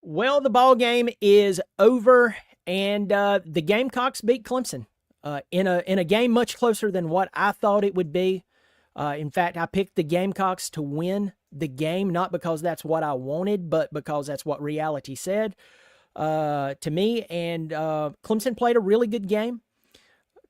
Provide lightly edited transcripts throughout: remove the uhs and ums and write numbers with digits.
Well, the ball game is over, and the Gamecocks beat Clemson in a game much closer than what I thought it would be. In fact, I picked the Gamecocks to win the game, not because that's what I wanted, but because that's what reality said to me. And Clemson played a really good game.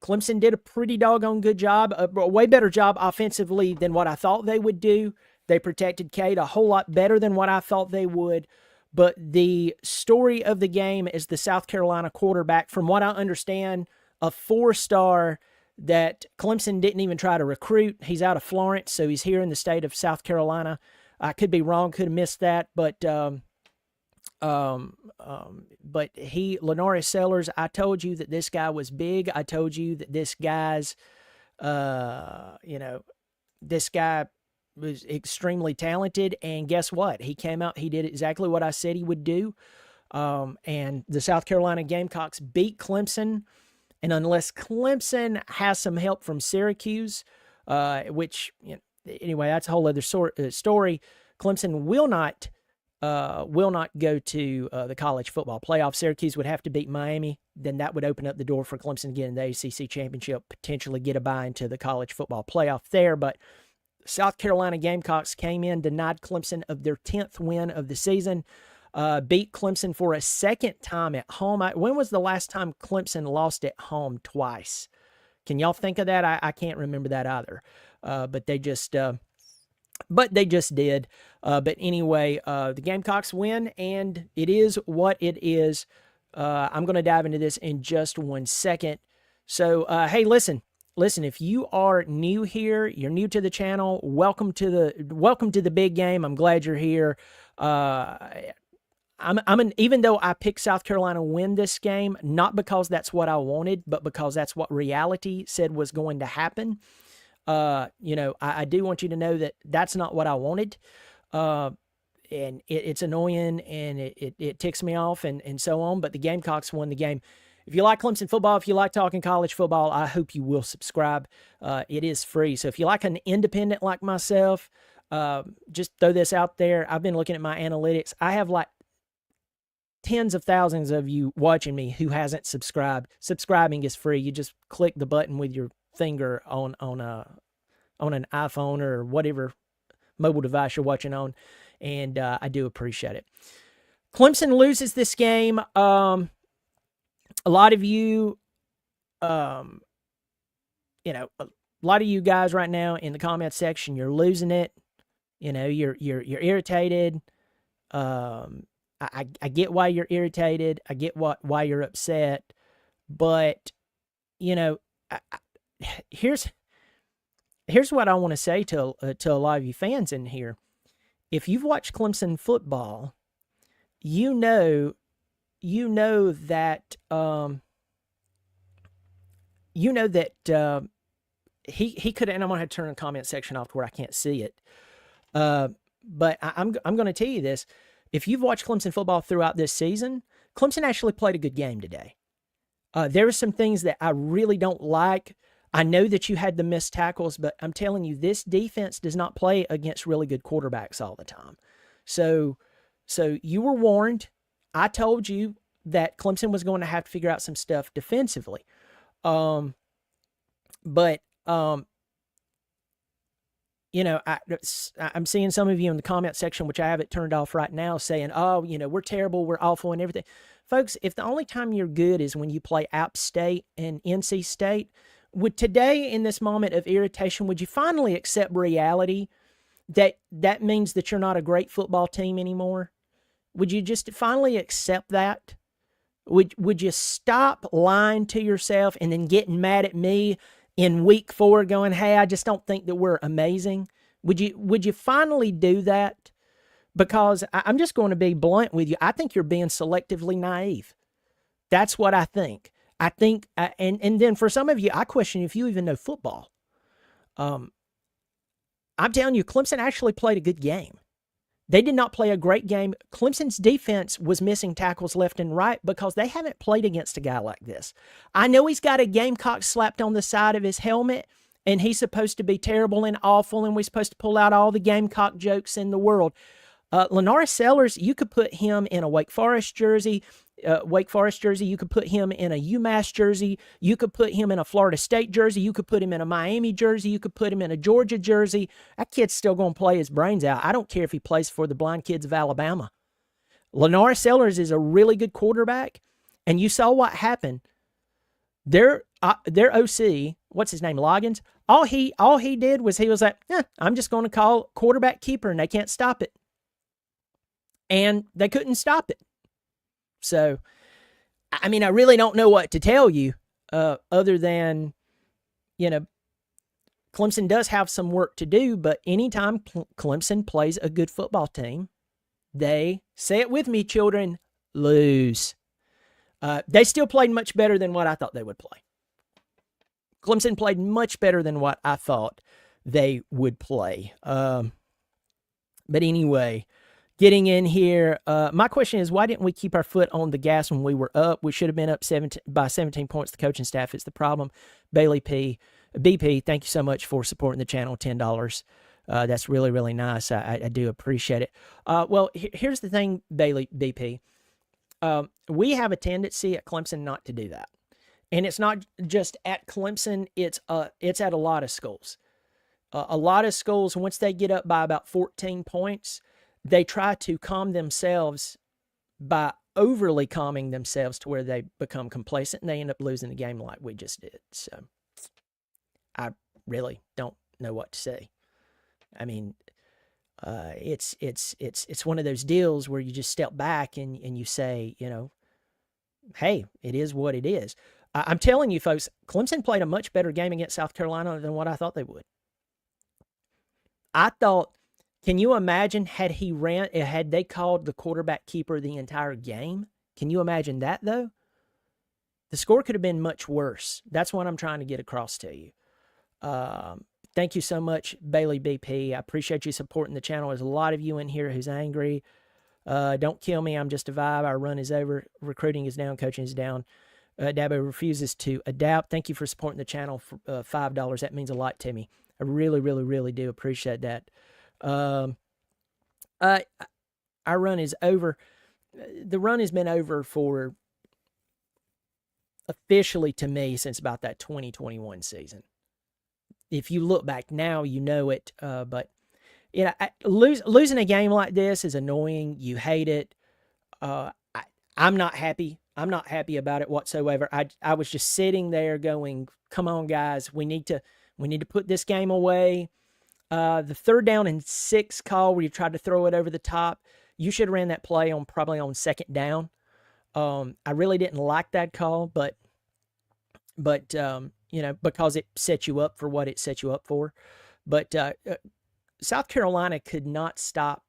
Clemson did a pretty doggone good job, a way better job offensively than what I thought they would do. They protected Cade a whole lot better than what I thought they would. But the story of the game is the South Carolina quarterback, from what I understand, a 4-star that Clemson didn't even try to recruit. He's out of Florence, so he's here in the state of South Carolina. I could be wrong, could have missed that, but Lenoris Sellers, I told you that this guy was big. I told you that this guy was extremely talented, and guess what? He came out, he did exactly what I said he would do, and the South Carolina Gamecocks beat Clemson, and unless Clemson has some help from Syracuse, which, anyway, that's a whole other story, Clemson will not go to the college football playoff. Syracuse would have to beat Miami. Then that would open up the door for Clemson to get in the ACC championship, potentially get a bye into the college football playoff there, but South Carolina Gamecocks came in, denied Clemson of their 10th win of the season, beat Clemson for a second time at home. When was the last time Clemson lost at home twice? Can y'all think of that? I can't remember that either. But they just did. But anyway, the Gamecocks win, and it is what it is. I'm going to dive into this in just 1 second. So, hey, listen, if you are new here, you're new to the channel, welcome to the big game. I'm glad you're here. Even though I picked South Carolina to win this game, not because that's what I wanted, but because that's what reality said was going to happen. I do want you to know that that's not what I wanted. And it's annoying, and it ticks me off, and so on, but the Gamecocks won the game. If you like Clemson football, if you like talking college football, I hope you will subscribe. It is free. So if you like an independent like myself, just throw this out there. I've been looking at my analytics. I have like tens of thousands of you watching me who hasn't subscribed. Subscribing is free. You just click the button with your finger on an iPhone or whatever mobile device you're watching on, and I do appreciate it. Clemson loses this game. A lot of you, a lot of you guys right now in the comment section, you're losing it. You're irritated. I get why you're irritated. I get why you're upset. But, here's what I want to say to a lot of you fans in here. If you've watched Clemson football, you know that he could, and I'm gonna have to turn the comment section off to where I can't see it. But I'm going to tell you this: if you've watched Clemson football throughout this season, Clemson actually played a good game today. There are some things that I really don't like. I know that you had the missed tackles, but I'm telling you, this defense does not play against really good quarterbacks all the time. So you were warned. I told you that Clemson was going to have to figure out some stuff defensively. I'm seeing some of you in the comment section, which I have it turned off right now, saying, we're terrible, we're awful and everything. Folks, if the only time you're good is when you play App State and NC State, would today, in this moment of irritation, would you finally accept reality that means that you're not a great football team anymore? Would you just finally accept that? Would you stop lying to yourself and then getting mad at me in week 4 going, hey, I just don't think that we're amazing? Would you finally do that? Because I'm just going to be blunt with you. I think you're being selectively naive. That's what I think. I think, and then for some of you, I question if you even know football. I'm telling you, Clemson actually played a good game. They did not play a great game. Clemson's defense was missing tackles left and right because they haven't played against a guy like this. I know he's got a Gamecock slapped on the side of his helmet, and he's supposed to be terrible and awful, and we're supposed to pull out all the Gamecock jokes in the world. Lenora Sellers, you could put him in a Wake Forest jersey. You could put him in a UMass jersey. You could put him in a Florida State jersey. You could put him in a Miami jersey. You could put him in a Georgia jersey. That kid's still going to play his brains out. I don't care if he plays for the Blind Kids of Alabama. Lenora Sellers is a really good quarterback, and you saw what happened. Their OC, what's his name, Loggins, all he did was he was like, I'm just going to call quarterback keeper, and they can't stop it. And they couldn't stop it. So, I mean, I really don't know what to tell you other than, Clemson does have some work to do, but anytime Clemson plays a good football team, they, say it with me, children, lose. They still played much better than what I thought they would play. Clemson played much better than what I thought they would play. But anyway, getting in here, my question is, why didn't we keep our foot on the gas when we were up? We should have been up by 17 points. The coaching staff is the problem. Bailey BP, thank you so much for supporting the channel, $10. That's really, really nice. I do appreciate it. Well, here's the thing, Bailey BP. We have a tendency at Clemson not to do that. And it's not just at Clemson, it's at a lot of schools. A lot of schools, once they get up by about 14 points, they try to calm themselves by overly calming themselves to where they become complacent and they end up losing the game like we just did. So I really don't know what to say. I mean, it's one of those deals where you just step back and you say, hey, it is what it is. I'm telling you, folks, Clemson played a much better game against South Carolina than what I thought they would. I thought, can you imagine had they called the quarterback keeper the entire game? Can you imagine that, though? The score could have been much worse. That's what I'm trying to get across to you. Thank you so much, Bailey BP. I appreciate you supporting the channel. There's a lot of you in here who's angry. Don't kill me. I'm just a vibe. Our run is over. Recruiting is down. Coaching is down. Dabo refuses to adapt. Thank you for supporting the channel for $5. That means a lot to me. I really, really, really do appreciate that. Our run is over. The run has been over for officially to me since about that 2021 season. If you look back now, you know it. But losing a game like this is annoying. You hate it. I'm not happy. I'm not happy about it whatsoever. I was just sitting there going, come on, guys, we need to put this game away. The 3rd down and 6 call where you tried to throw it over the top, you should have ran that play probably on 2nd down. I really didn't like that call, but because it set you up for what it set you up for. But South Carolina could not stop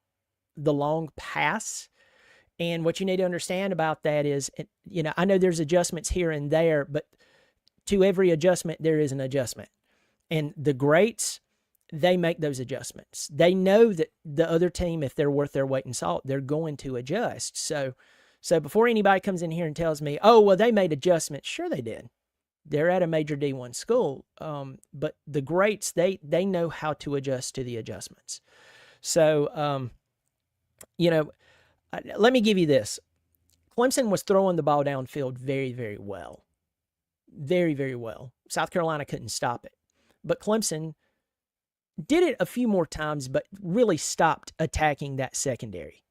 the long pass. And what you need to understand about that is, I know there's adjustments here and there, but to every adjustment, there is an adjustment. And the greats, they make those adjustments. They know that the other team, if they're worth their weight in salt, they're going to adjust. So before anybody comes in here and tells me, oh, well, they made adjustments, sure they did. They're at a major D1 school. But the greats, they know how to adjust to the adjustments. So, let me give you this. Clemson was throwing the ball downfield very, very well. Very, very well. South Carolina couldn't stop it. But Clemson did it a few more times, but really stopped attacking that secondary.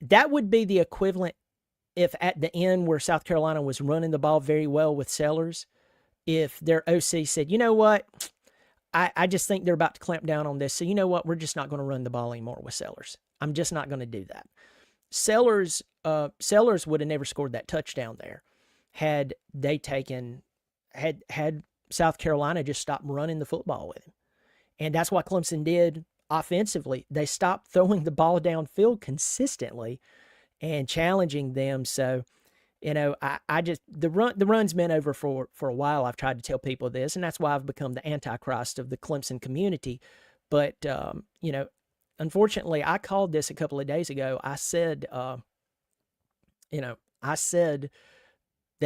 That would be the equivalent if at the end where South Carolina was running the ball very well with Sellers, if their OC said, you know what, I just think they're about to clamp down on this. So you know what, we're just not going to run the ball anymore with Sellers. I'm just not going to do that. Sellers would have never scored that touchdown there had they had South Carolina just stopped running the football with him. And that's what Clemson did offensively. They stopped throwing the ball downfield consistently and challenging them. So, I just, the run's been over for a while. I've tried to tell people this, and that's why I've become the antichrist of the Clemson community. But, unfortunately, I called this a couple of days ago. I said that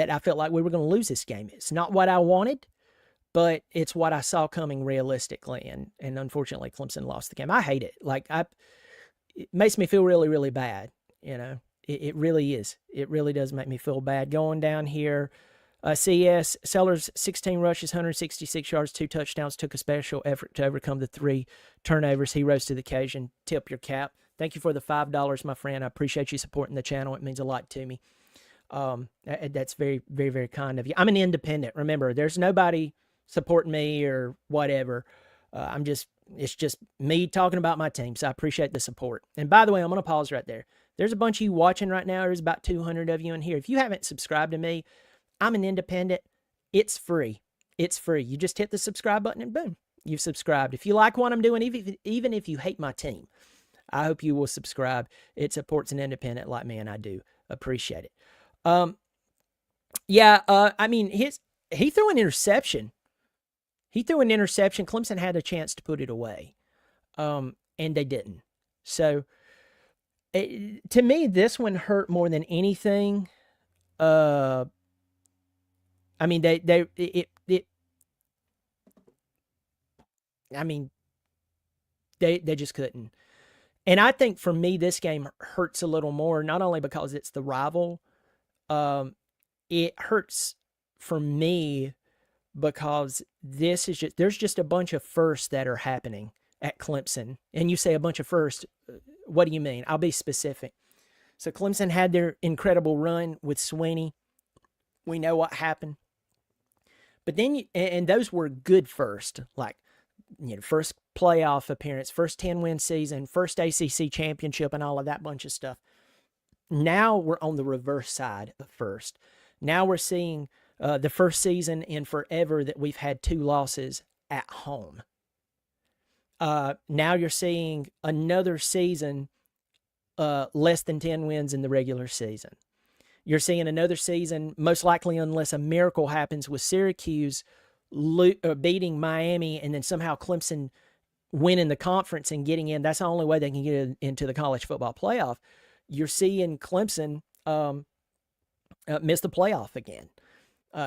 I felt like we were going to lose this game. It's not what I wanted, but it's what I saw coming realistically. And unfortunately, Clemson lost the game. I hate it. Like, it makes me feel really, really bad. It really is. It really does make me feel bad. Going down here, CS, Sellers, 16 rushes, 166 yards, 2 touchdowns, took a special effort to overcome the 3 turnovers. He rose to the occasion. Tip your cap. Thank you for the $5, my friend. I appreciate you supporting the channel. It means a lot to me. That's very, very, very kind of you. I'm an independent. Remember, there's nobody supporting me or whatever. It's just me talking about my team. So I appreciate the support. And by the way, I'm going to pause right there. There's a bunch of you watching right now. There's about 200 of you in here. If you haven't subscribed to me, I'm an independent. It's free. It's free. You just hit the subscribe button and boom, you've subscribed. If you like what I'm doing, even if you hate my team, I hope you will subscribe. It supports an independent like me, and I do appreciate it. I mean, he threw an interception. Clemson had a chance to put it away, and they didn't. So, to me, this one hurt more than anything. I mean, they just couldn't. And I think for me, this game hurts a little more, not only because it's the rival. It hurts for me because there's just a bunch of firsts that are happening at Clemson. And you say a bunch of firsts, what do you mean? I'll be specific. So Clemson had their incredible run with Sweeney. We know what happened. But then, and those were good first, like, first playoff appearance, first 10-win season, first ACC championship, and all of that bunch of stuff. Now we're on the reverse side of first. Now we're seeing the first season in forever that we've had 2 losses at home. Now you're seeing another season less than 10 wins in the regular season. You're seeing another season, most likely unless a miracle happens with Syracuse beating Miami and then somehow Clemson winning the conference and getting in. That's the only way they can get into the college football playoff. You're seeing Clemson miss the playoff again.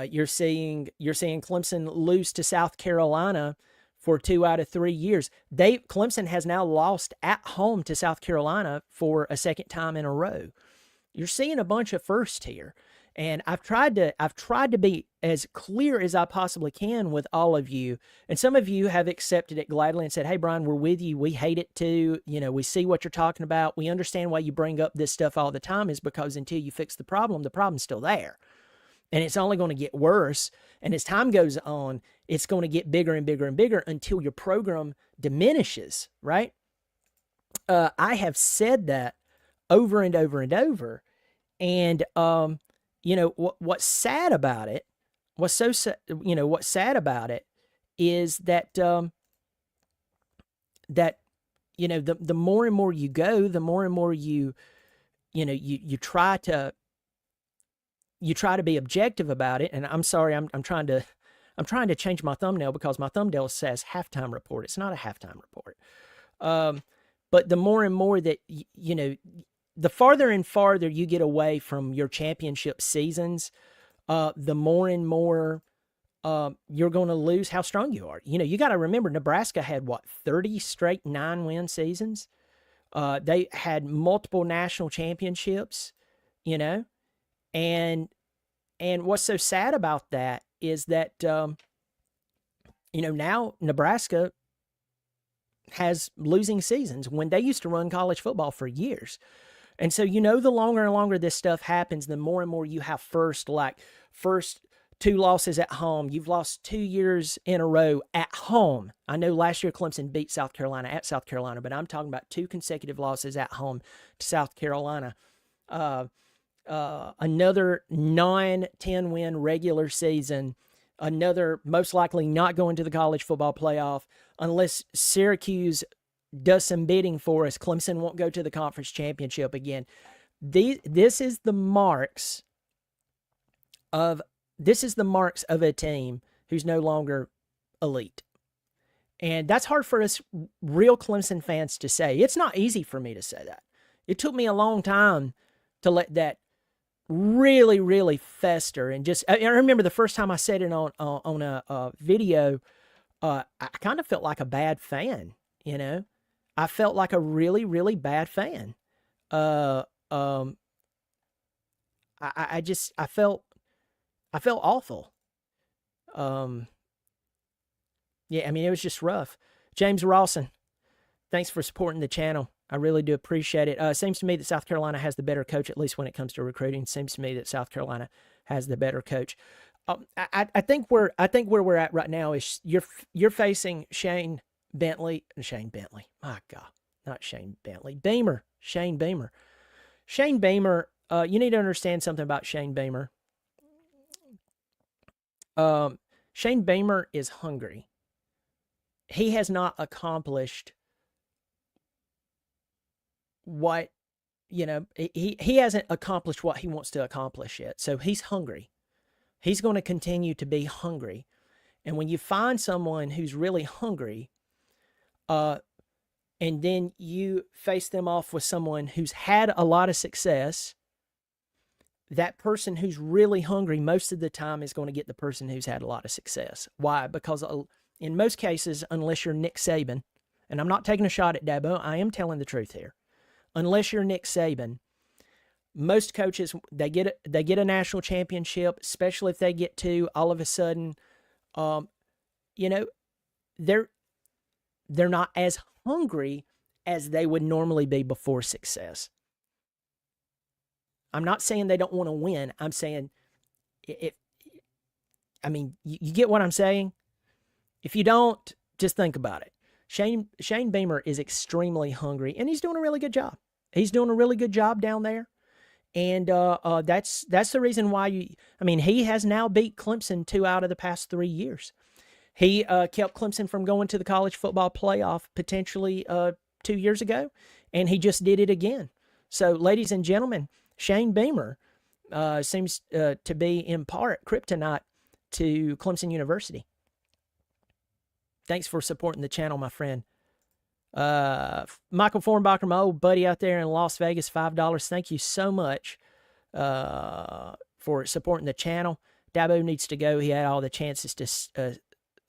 You're seeing Clemson lose to South Carolina for 2 out of 3 years. Clemson has now lost at home to South Carolina for a second time in a row. You're seeing a bunch of firsts here. And I've tried to be as clear as I possibly can with all of you. And some of you have accepted it gladly and said, hey, Brian, we're with you. We hate it too. We see what you're talking about. We understand why you bring up this stuff all the time is because until you fix the problem's still there. And it's only going to get worse. And as time goes on, it's going to get bigger and bigger and bigger until your program diminishes, right? I have said that over and over and over. And, what's sad about it, what's sad about it is that, the more and more you go, the more and more you try to be objective about it. And I'm sorry, I'm trying to change my thumbnail because my thumbnail says halftime report. It's not a halftime report. But the more and more that, the farther and farther you get away from your championship seasons, the more and more you're going to lose how strong you are. You got to remember, Nebraska had 30 straight 9-win seasons. They had multiple national championships, and what's so sad about that is that, now Nebraska has losing seasons when they used to run college football for years. And so, the longer and longer this stuff happens, the more and more you have first 2 losses at home. You've lost 2 years in a row at home. I know last year Clemson beat South Carolina at South Carolina, but I'm talking about 2 consecutive losses at home to South Carolina. Another 9-10-win regular season. Another most likely not going to the college football playoff unless Syracuse does some bidding for us. Clemson won't go to the conference championship again. This is the marks of a team who's no longer elite. And that's hard for us real Clemson fans to say. It's not easy for me to say that. It took me a long time to let that really, really fester. And I remember the first time I said it on a video, I kind of felt like a bad fan, I felt like a really, really bad fan. Uh, um, I felt awful. Um, yeah, I mean, it was just rough. James Rawson, thanks for supporting the channel. I really do appreciate it. Seems to me that South Carolina has the better coach, at least when it comes to recruiting. Seems to me that South Carolina has the better coach. I think where we're at right now is you're facing Shane Bentley. My God, not Shane Bentley. Beamer. Shane Beamer. Shane Beamer. You need to understand something about Shane Beamer. Shane Beamer is hungry. He has not accomplished what, he hasn't accomplished what he wants to accomplish yet. So he's hungry. He's going to continue to be hungry. And when you find someone who's really hungry, and then you face them off with someone who's had a lot of success, that person who's really hungry most of the time is going to get the person who's had a lot of success. Why? Because in most cases, unless you're Nick Saban, and I'm not taking a shot at Dabo, I am telling the truth here. Unless you're Nick Saban, most coaches, they get a national championship, especially if they get two, all of a sudden, they're not as hungry as they would normally be before success. I'm not saying they don't want to win. I'm saying, you get what I'm saying? If you don't, just think about it. Shane Beamer is extremely hungry, and he's doing a really good job. He's doing a really good job down there. And that's the reason why he has now beat Clemson 2 out of the past 3 years. He kept Clemson from going to the college football playoff potentially 2 years ago, and he just did it again. So, ladies and gentlemen, Shane Beamer seems to be in part kryptonite to Clemson University. Thanks for supporting the channel, my friend. Michael Fornbacher, my old buddy out there in Las Vegas, $5. Thank you so much for supporting the channel. Dabo needs to go. He had all the chances to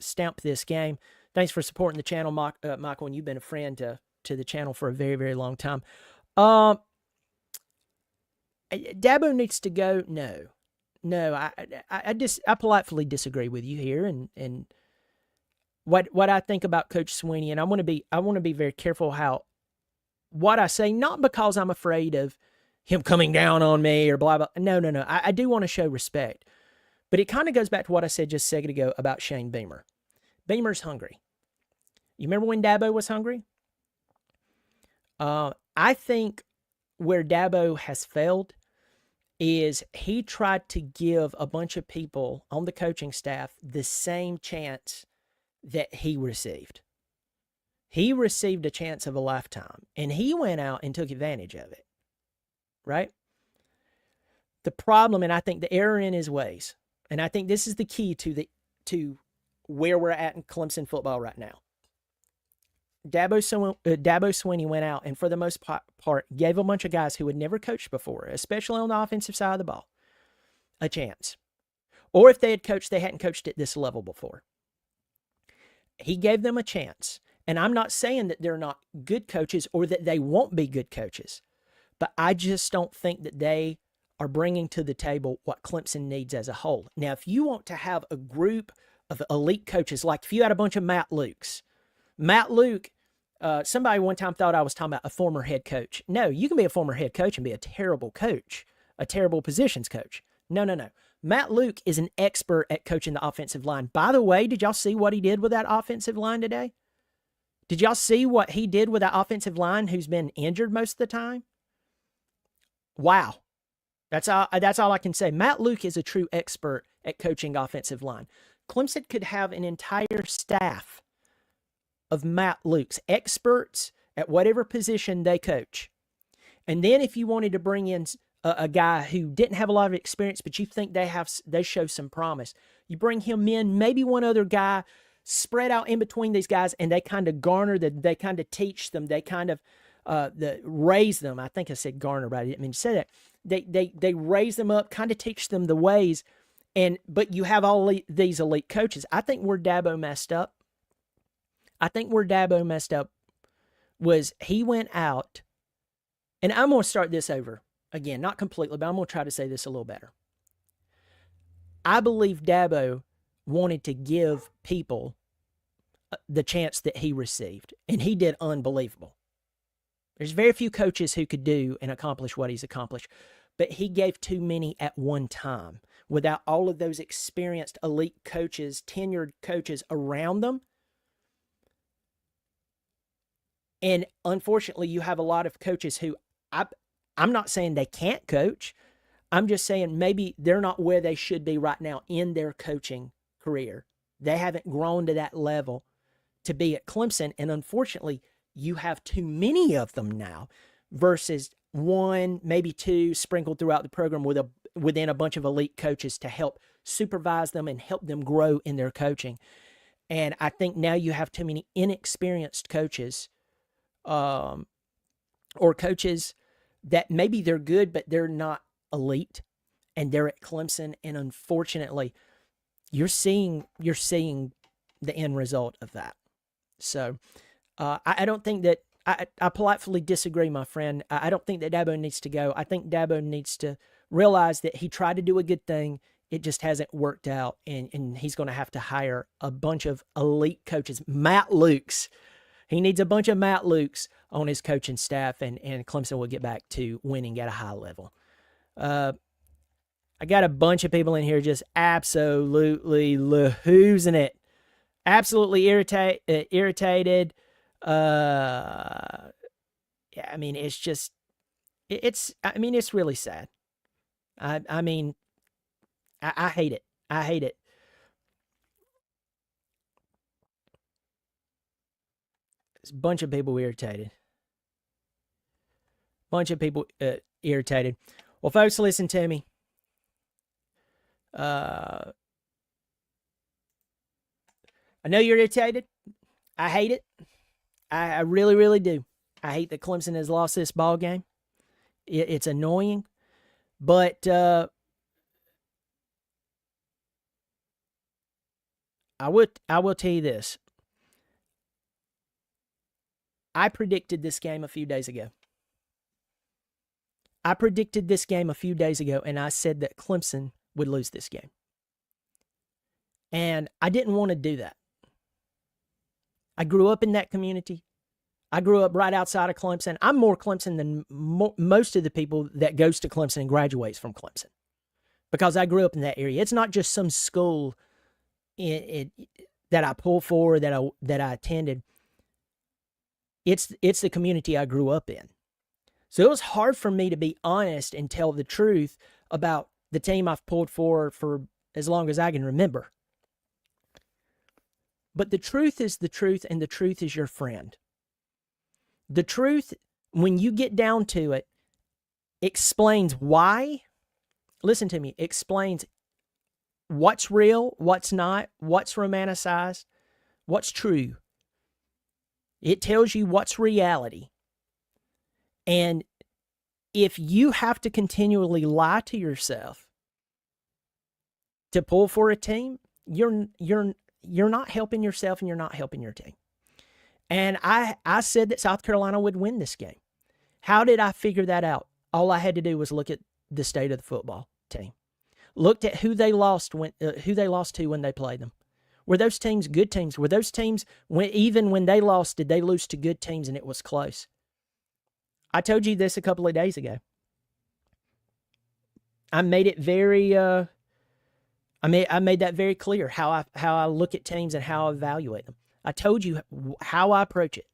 stamp this game. Thanks for supporting the channel, Michael, and you've been a friend to the channel for a very, very long time. Dabo needs to go. No, I politely disagree with you here, and what I think about Coach Sweeney, and I want to be very careful what I say, not because I'm afraid of him coming down on me or blah, blah. No. I do want to show respect. But it kind of goes back to what I said just a second ago about Shane Beamer. Beamer's hungry. You remember when Dabo was hungry? I think where Dabo has failed is he tried to give a bunch of people on the coaching staff the same chance that he received. He received a chance of a lifetime, and he went out and took advantage of it, right? The problem, and I think the error in his ways, and I think this is the key to where we're at in Clemson football right now. Dabo Sweeney went out and, for the most part, gave a bunch of guys who had never coached before, especially on the offensive side of the ball, a chance. Or if they had coached, they hadn't coached at this level before. He gave them a chance. And I'm not saying that they're not good coaches or that they won't be good coaches, but I just don't think that they are bringing to the table what Clemson needs as a whole. Now, if you want to have a group of elite coaches, like if you had a bunch of Matt Luke, somebody one time thought I was talking about a former head coach. No, you can be a former head coach and be a terrible coach, a terrible positions coach. No. Matt Luke is an expert at coaching the offensive line. By the way, did y'all see what he did with that offensive line today? Did y'all see what he did with that offensive line who's been injured most of the time? Wow. That's all I can say. Matt Luke is a true expert at coaching offensive line. Clemson could have an entire staff of Matt Lukes, experts at whatever position they coach. And then if you wanted to bring in a guy who didn't have a lot of experience, but you think they show some promise, you bring him in, maybe one other guy, spread out in between these guys, and they kind of they kind of teach them, they kind of raise them. I think I said garner, but I didn't mean to say that. They raise them up, kind of teach them the ways, but you have all these elite coaches. I think where Dabo messed up was he went out, and I'm going to start this over again, not completely, but I'm going to try to say this a little better. I believe Dabo wanted to give people the chance that he received, and he did unbelievable. There's very few coaches who could do and accomplish what he's accomplished, but he gave too many at one time without all of those experienced elite coaches, tenured coaches around them. And unfortunately, you have a lot of coaches who I'm not saying they can't coach. I'm just saying maybe they're not where they should be right now in their coaching career. They haven't grown to that level to be at Clemson. And unfortunately, you have too many of them now versus one, maybe two sprinkled throughout the program within a bunch of elite coaches to help supervise them and help them grow in their coaching. And I think now you have too many inexperienced coaches or coaches that maybe they're good, but they're not elite, and they're at Clemson. And unfortunately, you're seeing the end result of that. So I don't think that I politely disagree, my friend. I don't think that Dabo needs to go. I think Dabo needs to realize that he tried to do a good thing. It just hasn't worked out, and he's going to have to hire a bunch of elite coaches. Matt Lukes. He needs a bunch of Matt Lukes on his coaching staff, and Clemson will get back to winning at a high level. I got a bunch of people in here just absolutely losing it. Absolutely irritated. Yeah, I mean, it's just, it's really sad. I mean, I hate it. I hate it. There's a bunch of people irritated. Irritated. Well, folks, listen to me. I know you're irritated. I hate it. I really, really do. I hate that Clemson has lost this ball game. It's annoying, but I will tell you this. I predicted this game a few days ago. And I said that Clemson would lose this game. And I didn't want to do that. I grew up in that community. I grew up right outside of Clemson. I'm more Clemson than most of the people that goes to Clemson and graduates from Clemson, because I grew up in that area. It's not just some school that I pull for, that I attended. It's the community I grew up in. So it was hard for me to be honest and tell the truth about the team I've pulled for as long as I can remember. But the truth is the truth, and the truth is your friend. The truth, when you get down to it, explains why. Listen to me. Explains what's real, what's not, what's romanticized, what's true. It tells you what's reality. And if you have to continually lie to yourself to pull for a team, you're not helping yourself, and you're not helping your team. And I said that South Carolina would win this game. How did I figure that out? All I had to do was look at the state of the football team. Looked at who they lost to when they played them. Were those teams good teams? Were those teams, even when they lost, did they lose to good teams and it was close? I told you this a couple of days ago. I made it very I made that very clear, how I look at teams and how I evaluate them. I told you how I approach it.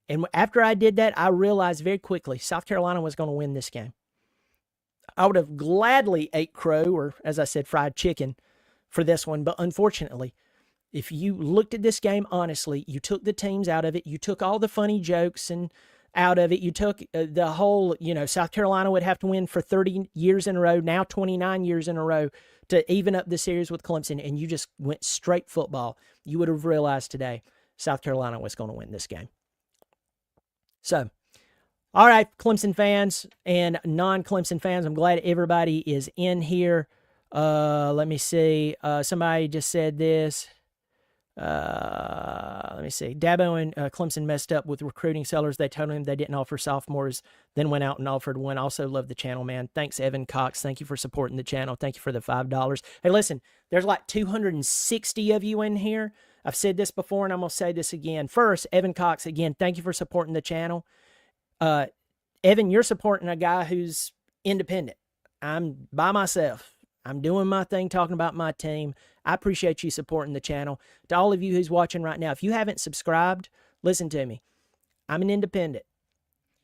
And after I did that, I realized very quickly South Carolina was going to win this game. I would have gladly ate crow, or as I said, fried chicken for this one. But unfortunately, if you looked at this game honestly, you took the teams out of it. You took all the funny jokes and out of it. You took the whole, South Carolina would have to win for 30 years in a row, now 29 years in a row, to even up the series with Clemson, and you just went straight football. You would have realized today South Carolina was going to win this game. So, all right, Clemson fans and non-Clemson fans, I'm glad everybody is in here. Let me see. Somebody just said this. Let me see. Dabo and Clemson messed up with recruiting sellers. They told him they didn't offer sophomores, then went out and offered one. Also love the channel, man. Thanks, Evan Cox. Thank you for supporting the channel. Thank you for the $5. Hey, listen, there's like 260 of you in here. I've said this before, and I'm going to say this again. First, Evan Cox, again, thank you for supporting the channel. Evan, you're supporting a guy who's independent. I'm by myself. I'm doing my thing, talking about my team. I appreciate you supporting the channel. To all of you who's watching right now, if you haven't subscribed, listen to me. I'm an independent.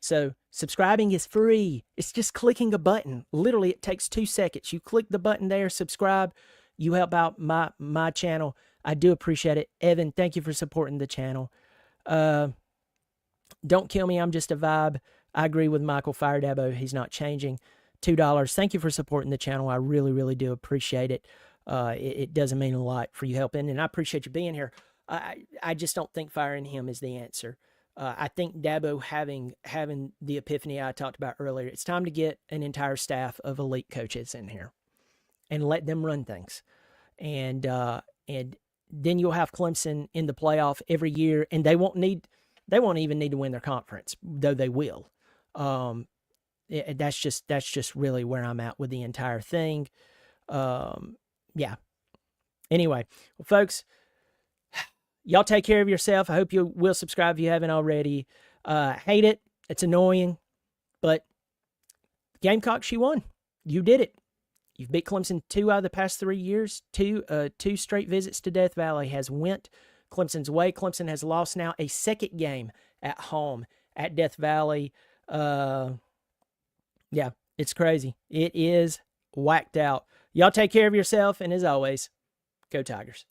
So subscribing is free. It's just clicking a button. Literally, it takes 2 seconds. You click the button there, subscribe. You help out my channel. I do appreciate it. Evan, thank you for supporting the channel. Don't kill me. I'm just a vibe. I agree with Michael. Fire Dabo. He's not changing. $2. Thank you for supporting the channel. I really, really do appreciate it. It doesn't mean a lot for you helping, and I appreciate you being here. I just don't think firing him is the answer. I think Dabo having the epiphany I talked about earlier, it's time to get an entire staff of elite coaches in here and let them run things. And then you'll have Clemson in the playoff every year, and they won't even need to win their conference, though they will. That's just really where I'm at with the entire thing. Yeah. Anyway, well, folks, y'all take care of yourself. I hope you will subscribe if you haven't already. Hate it. It's annoying, but Gamecocks, you won. You did it. You've beat Clemson 2 out of the past 3 years. Two straight visits to Death Valley has went Clemson's way. Clemson has lost now a second game at home at Death Valley. Yeah, it's crazy. It is whacked out. Y'all take care of yourself, and as always, go Tigers.